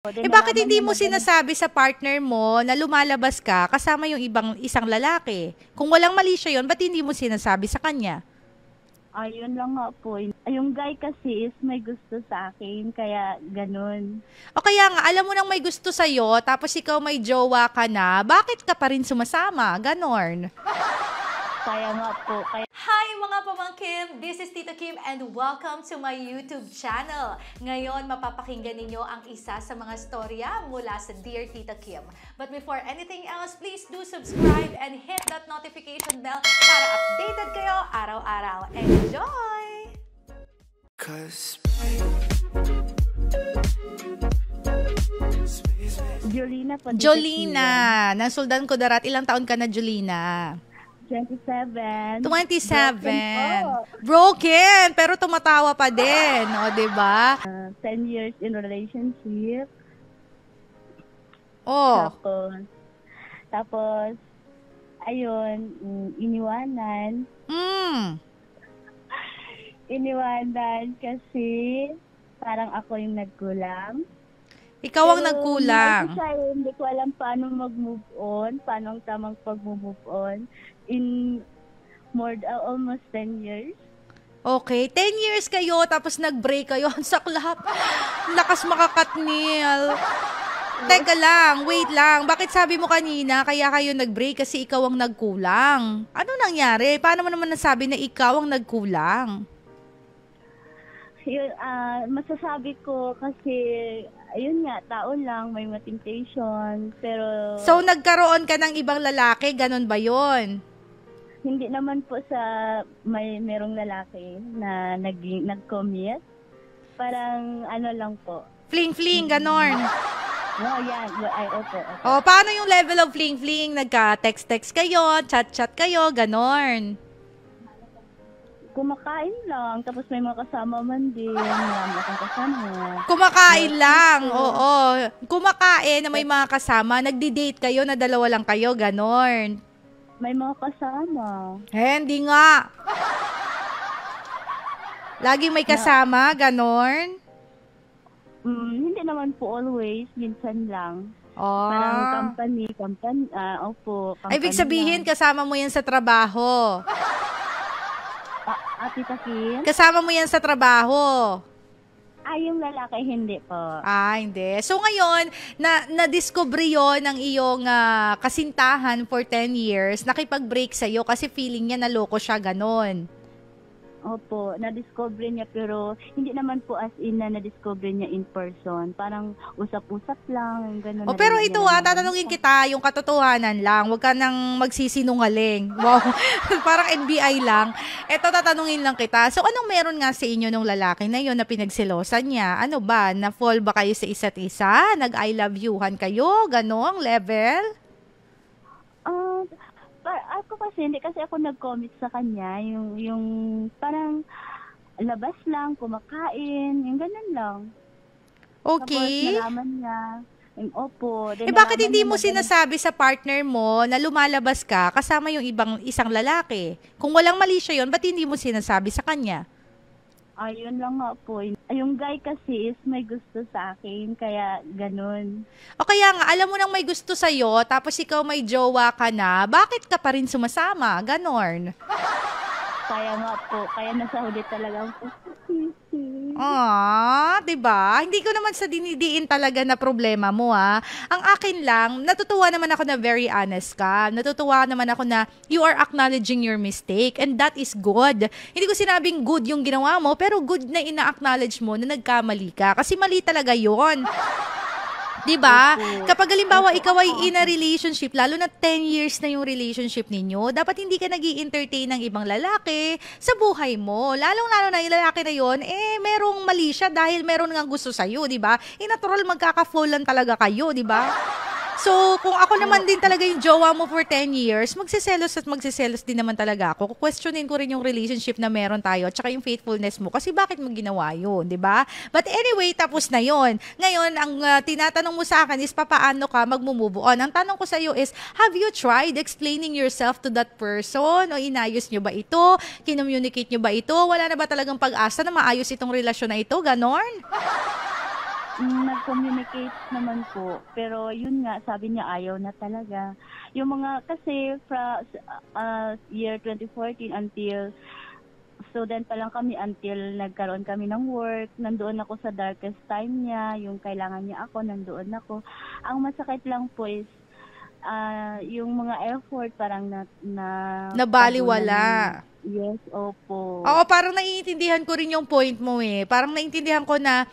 Bakit Nalaman hindi niya mo na gano'n. sinasabi sa partner mo na lumalabas ka kasama yung isang lalaki? Kung walang mali siya yun, ba't hindi mo sinasabi sa kanya? Ayun lang nga po. Yung guy kasi is may gusto sa akin, kaya gano'n. O kaya nga, alam mo nang may gusto sa'yo, tapos ikaw may jowa ka na, bakit ka pa rin sumasama? Ganon. Kaya nga po, kaya Hi mga pamangkin! This is Tita Kim and welcome to my YouTube channel. Ngayon, mapapakinggan ninyo ang isa sa mga storya mula sa Dear Tita Kim. But before anything else, please do subscribe and hit that notification bell para updated kayo araw-araw. Enjoy! Jolina po. Jolina! Nasuldan ko darat. Ilang taon ka na, Jolina? 27. 27. Broken Broken, pero tumatawa pa din. O, diba? 10 years in relationship. Oh, Tapos, ayun, iniwanan. Iniwanan kasi parang ako yung nagkulang. Ikaw ang nagkulang. Hindi ko alam paano mag-move on, paano ang tamang pag-move on in almost 10 years. Okay, 10 years kayo, tapos nag-break kayo. Ang saklap. Lakas makakatnil. Teka lang, wait lang. Bakit sabi mo kanina, kaya kayo nag-break kasi ikaw ang nagkulang? Ano nangyari? Paano mo naman nasabi na ikaw ang nagkulang? Yun, masasabi ko kasi, ayun nga, tao lang, may temptation, pero So, nagkaroon ka ng ibang lalaki, ganun ba yon? hindi naman po sa merong lalaki na nag-commit. Parang ano lang po. Fling-fling, ganon. Oh, yan. Ay, opo. O, paano yung level of fling-fling? Nagka-text-text kayo, chat-chat kayo, ganon. Kumakain lang, tapos may mga kasama man din. Marami akong kasama. Kumakain lang, oo. Kumakain na may mga kasama, nagdi-date kayo na dalawa lang kayo, ganon. May mga kasama. Hindi nga. Laging may kasama, ganon. Hindi naman po always, minsan lang. Oh. Parang company, opo. Ay, ibig sabihin, kasama mo yan sa trabaho. Tita Kim? Kasama mo yan sa trabaho. Yung lalaki, hindi po. Hindi. So ngayon, na-discover yon ng iyong kasintahan for 10 years, nakipag-break sa'yo kasi feeling niya naloko siya, ganon. Opo, na-discover niya pero hindi naman po as in na na-discover niya in person. Parang usap-usap lang, gano'n. Pero ito tatanungin kita, yung katotohanan lang, huwag ka nang magsisinungaling. Wow, parang NBI lang. Ito, tatanungin lang kita. So, anong meron nga sa inyo nung lalaki na yun na pinagsilosan niya? Ano ba? Na-fall ba kayo sa isa't isa? Nag-I love you-han kayo? Ganong level? Ako kasi, hindi kasi ako nag-comment sa kanya. Yung parang labas lang, kumakain, yung ganun lang. Okay. Tapos nalaman niya, opo. Bakit hindi mo sinasabi sa partner mo na lumalabas ka kasama yung isang lalaki? Kung walang mali siya yun, ba't hindi mo sinasabi sa kanya? Ayun lang nga po. Yung guy kasi is may gusto sa akin, kaya ganun. O kaya nga, alam mo nang may gusto sa'yo, tapos ikaw may jowa ka na, bakit ka pa rin sumasama? Ganon. Kaya nga po, kaya nasa huli talagang Diba? Hindi ko naman sa dinidiin talaga na problema mo, Ang akin lang, natutuwa naman ako na very honest ka. Natutuwa naman ako na you are acknowledging your mistake and that is good. Hindi ko sinabing good yung ginawa mo, pero good na ina-acknowledge mo na nagkamali ka. Kasi mali talaga yon. Diba? Kapag halimbawa ikaw ay in a relationship, lalo na 10 years na yung relationship ninyo, dapat hindi ka nag-i-entertain ng ibang lalaki sa buhay mo. Lalong-lalo na yung lalaki na yon, merong mali siya dahil meron ngang gusto sa'yo, diba? Natural magkaka-fall lang talaga kayo, diba? So, kung ako naman din talaga yung jowa mo for 10 years, magsiselos din naman talaga ako. Questionin ko rin yung relationship na meron tayo at saka yung faithfulness mo kasi bakit mo ginawa yun, di ba? But anyway, tapos na yun. Ngayon, ang tinatanong mo sa akin is papaano ka magmumove on. Ang tanong ko sa iyo is, have you tried explaining yourself to that person? O inayos nyo ba ito? Kinommunicate nyo ba ito? Wala na ba talagang pag-asa na maayos itong relasyon na ito? Ganon? nag-communicate naman po. Pero yun nga, sabi niya ayaw na talaga. Yung mga, kasi year 2014 until, student pa lang kami until nagkaroon kami ng work. Nandoon ako sa darkest time niya. Yung kailangan niya ako, nandoon ako. Ang masakit lang po is, yung mga effort parang Nabaliwala. Yes, opo. Oo, parang naiintindihan ko rin yung point mo eh. Parang naiintindihan ko na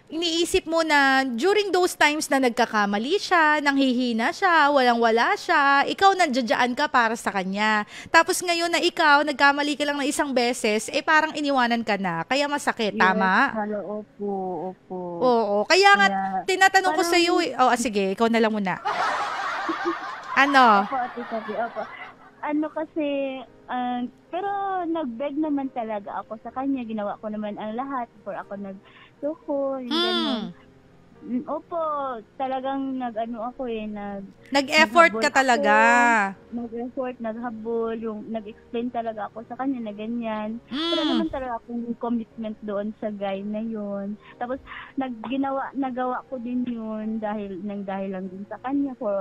iniisip mo na during those times na nagkakamali siya, nanghihina siya, walang-wala siya, ikaw nandiyadyaan ka para sa kanya. Tapos ngayon na ikaw, nagkamali ka lang na isang beses, eh parang iniwanan ka na. Kaya masakit, Yes, tama? opo, opo. Oo, kaya nga tinatanong ko parang- sa iyo, sige, ikaw na lang muna. Ano? Opo, Ate Sabi, opo. Ano kasi, pero nag-beg naman talaga ako sa kanya. Ginawa ko naman ang lahat before ako nagsuko. Yung ganun. Opo, talagang Nag-effort ka naghabol talaga. nag-effort, naghabol, nag-explain talaga ako sa kanya na ganyan. Wala naman talaga akong commitment doon sa guy na yun. Tapos, nagawa ko din yun dahil lang din sa kanya for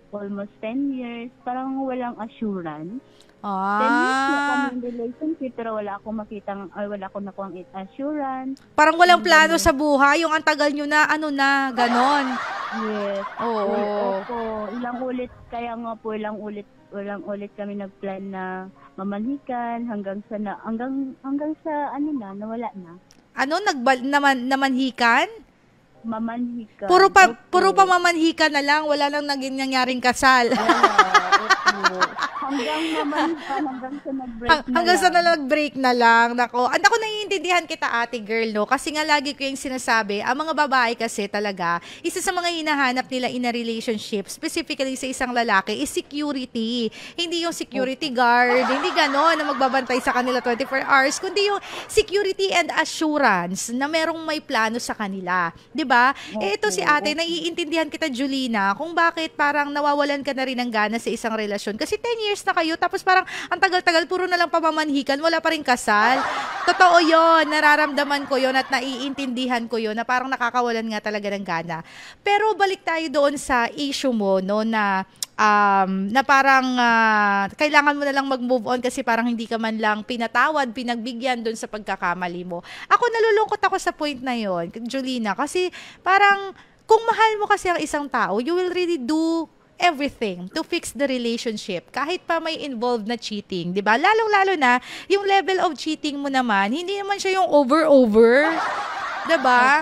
almost 10 years. Parang walang assurance. 10 years na kami in relationship pero wala akong nakuhang assurance. Parang walang plano sa buhay, yung ang tagal nyo na, ganon. Yes. Oo. Opo. Ilang ulit kami nagplan na mamanhikan hanggang sa nawala na. Namanhikan? Mamanhikan. Puro Opo. pa mamanhikan na lang, wala nang nangyaring kasal. Opo. Hanggang sa nag-break Hanggang sa nag-break na lang. Nako, naiintindihan kita, ate girl, no? Kasi nga lagi ko yung sinasabi, ang mga babae kasi talaga, isa sa mga hinahanap nila in a relationship, specifically sa isang lalaki, is security. Hindi yung security guard, hindi gano'n na magbabantay sa kanila 24 hours, kundi yung security and assurance na merong may plano sa kanila. 'Di ba? Ito si ate, naiintindihan kita, Julina, kung bakit parang nawawalan ka na rin ng gana sa isang relasyon. Kasi 10 years na kayo, tapos parang ang tagal-tagal, puro na lang pamamanhikan, wala pa rin kasal. Totoo yon, nararamdaman ko yon at naiintindihan ko yon na parang nakakawalan nga talaga ng gana. Pero balik tayo doon sa issue mo, no, na parang kailangan mo na lang mag-move on kasi parang hindi ka man lang pinatawad, pinagbigyan doon sa pagkakamali mo. Ako, nalulungkot ako sa point na yon, Julina, kasi parang kung mahal mo kasi ang isang tao, you will really do everything to fix the relationship kahit pa may involved na cheating, 'di ba? Lalong-lalo na yung level of cheating mo naman, hindi naman siya yung over, 'di ba?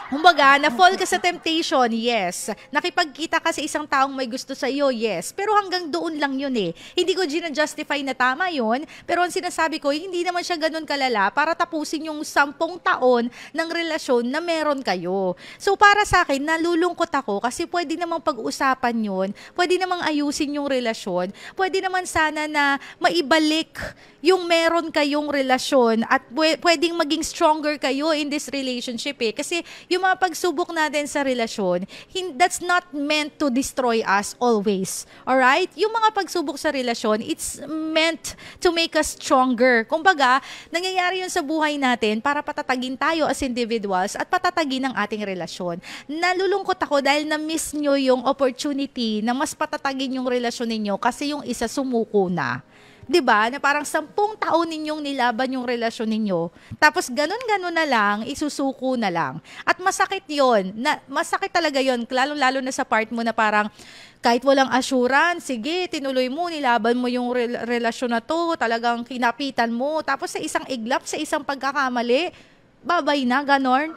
Kumbaga, na-fall ka sa temptation, yes. Nakipagkita ka sa isang taong may gusto sa iyo, yes. Pero hanggang doon lang yun eh. Hindi ko gina-justify na tama yun, pero ang sinasabi ko, hindi naman siya ganun kalala para tapusin yung 10 taon ng relasyon na meron kayo. So, para sa akin, nalulungkot ako kasi pwede namang pag-usapan yun, pwede namang ayusin yung relasyon, pwede naman sana na maibalik yung meron kayong relasyon at pwedeng maging stronger kayo in this relationship eh. Kasi yung mga pagsubok natin sa relasyon, that's not meant to destroy us always. Alright? Yung mga pagsubok sa relasyon, it's meant to make us stronger. Kumbaga, nangyayari yun sa buhay natin para patatagin tayo as individuals at patatagin ang ating relasyon. Nalulungkot ako dahil na-miss nyo yung opportunity na mas patatagin yung relasyon ninyo kasi yung isa sumuko na. 'Di ba? Na parang 10 taon ninyong nilaban yung relasyon ninyo. Tapos ganun-ganun na lang, isusuko na lang. At masakit 'yon. Masakit talaga 'yon, lalo na sa part mo na parang kahit walang assurance, sige, tinuloy mo, nilaban mo yung relasyon na 'to, talagang kinapitan mo. Tapos sa isang iglap, sa isang pagkakamali, babay na, ganon.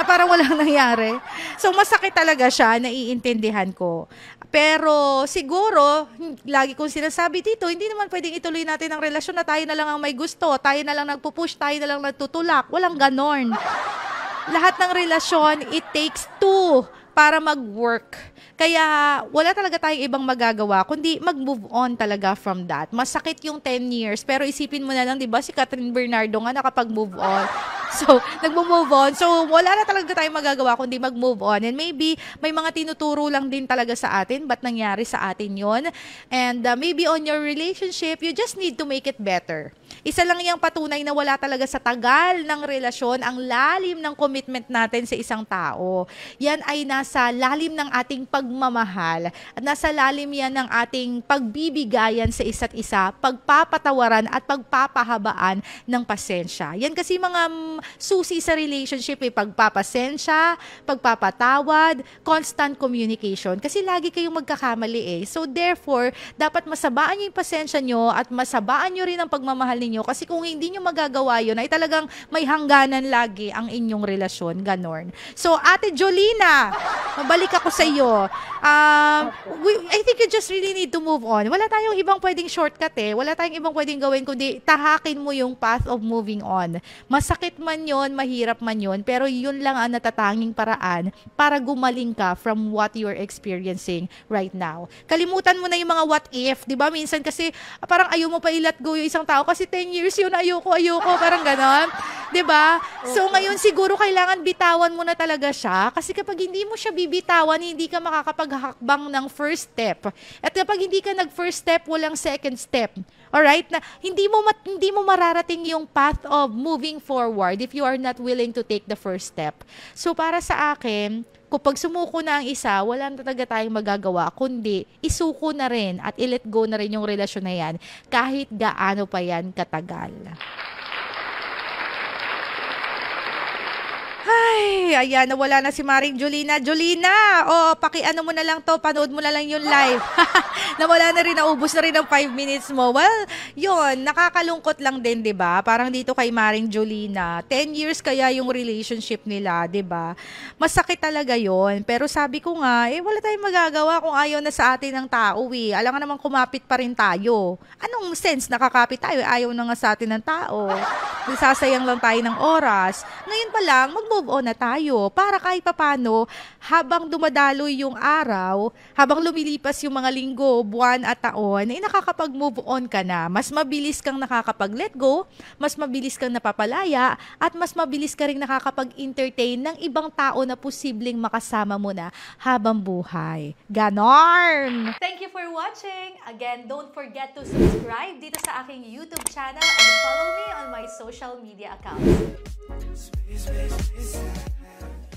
Na parang walang nangyari. So, masakit talaga siya, naiintindihan ko. Pero, siguro, lagi kong sinasabi dito, hindi naman pwedeng ituloy natin ang relasyon na tayo na lang ang may gusto, tayo na lang nagpupush, tayo na lang nagtutulak. Walang ganon. Lahat ng relasyon, it takes two. para mag-work. Kaya wala talaga tayong ibang magagawa kundi mag-move on talaga from that. Masakit yung 10 years pero isipin mo na lang, 'di ba, si Catherine Bernardo nga nakapag-move on. So, nagmo-move on. So, wala na talaga tayong magagawa kundi mag-move on. And maybe may mga tinuturo lang din talaga sa atin ba't nangyari sa atin 'yon. And maybe on your relationship, you just need to make it better. Isa lang yung patunay na wala talaga sa tagal ng relasyon ang lalim ng commitment natin sa isang tao. Yan ay nasa lalim ng ating pagmamahal at nasa lalim yan ng ating pagbibigayan sa isa't isa, pagpapatawaran at pagpapahabaan ng pasensya. Yan kasi mga susi sa relationship, pagpapasensya, pagpapatawad, constant communication. Kasi lagi kayong magkakamali So therefore, dapat masabaan nyo yung pasensya nyo at masabaan nyo rin ang pagmamahal ninyo. Kasi kung hindi nyo magagawa yun, ay talagang may hangganan lagi ang inyong relasyon. Ganon. So, Ate Jolina, mabalik ako sa iyo. I think you just really need to move on. Wala tayong ibang pwedeng shortcut Wala tayong ibang pwedeng gawin kundi tahakin mo yung path of moving on. Masakit man yon, mahirap man yon, pero yun lang ang natatanging paraan para gumaling ka from what you're experiencing right now. Kalimutan mo na yung mga what if, di ba? Minsan kasi parang ayaw mo pa i-let go yung isang tao kasi 10 years yun, ayoko, parang ganon. Diba? So, ngayon siguro kailangan bitawan mo na talaga siya kasi kapag hindi mo siya bibitawan, hindi ka makakapaghakbang ng first step. At kapag hindi ka nag-first step, walang second step. Alright? Na hindi mo mararating yung path of moving forward if you are not willing to take the first step. So, para sa akin, kapag sumuko na ang isa, wala na talaga tayong magagawa, kundi isuko na rin at i-let go na rin yung relasyon na yan kahit gaano pa yan katagal. Ay, ayan, nawala na si Maring Jolina. Jolina, paki-ano mo na lang to, panood mo na lang yung live. Nawala na rin, naubos na rin ang 5 minutes mo. Well, yun, nakakalungkot lang din, di ba? Parang dito kay Maring Jolina, 10 years kaya yung relationship nila, di ba? Masakit talaga yon. Pero sabi ko nga, wala tayong magagawa kung ayaw na sa atin ng tao Alam nga naman kumapit pa rin tayo. Anong sense nakakapit tayo? Ayaw na nga sa atin ng tao. Sasayang lang tayo ng oras. Ngayon pa lang, mag-move on na tayo para kahit papano habang dumadaloy yung araw, habang lumilipas yung mga linggo, buwan at taon, nakakapag-move on ka na. Mas mabilis kang nakakapag-let go, mas mabilis kang napapalaya, at mas mabilis ka rin nakakapag-entertain ng ibang tao na posibleng makasama mo na habang buhay. Ganon! Thank you for watching! Again, don't forget to subscribe dito sa aking YouTube channel and follow me on my social media accounts.